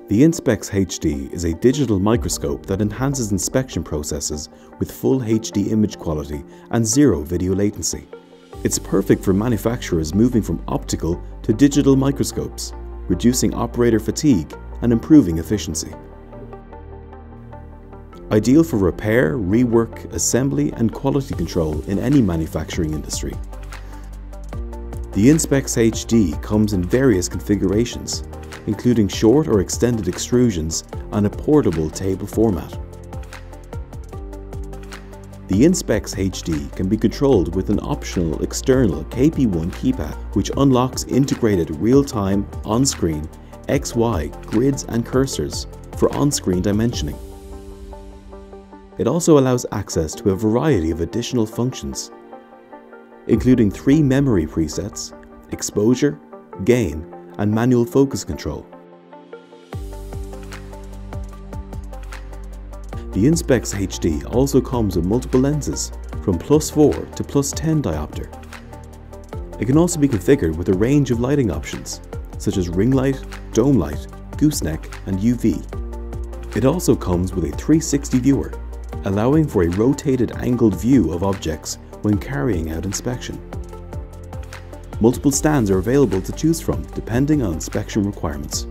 The Inspex HD is a digital microscope that enhances inspection processes with full HD image quality and zero video latency. It's perfect for manufacturers moving from optical to digital microscopes, reducing operator fatigue and improving efficiency. Ideal for repair, rework, assembly and quality control in any manufacturing industry. The Inspex HD comes in various configurations, including short or extended extrusions and a portable table format. The Inspex HD can be controlled with an optional external KP1 keypad, which unlocks integrated real-time, on-screen, XY grids and cursors for on-screen dimensioning. It also allows access to a variety of additional functions, including 3 memory presets, exposure, gain, and manual focus control. The Inspex HD also comes with multiple lenses from +4 to +10 diopter. It can also be configured with a range of lighting options such as ring light, dome light, gooseneck, and UV. It also comes with a 360 viewer, allowing for a rotated angled view of objects when carrying out inspection. Multiple stands are available to choose from depending on inspection requirements.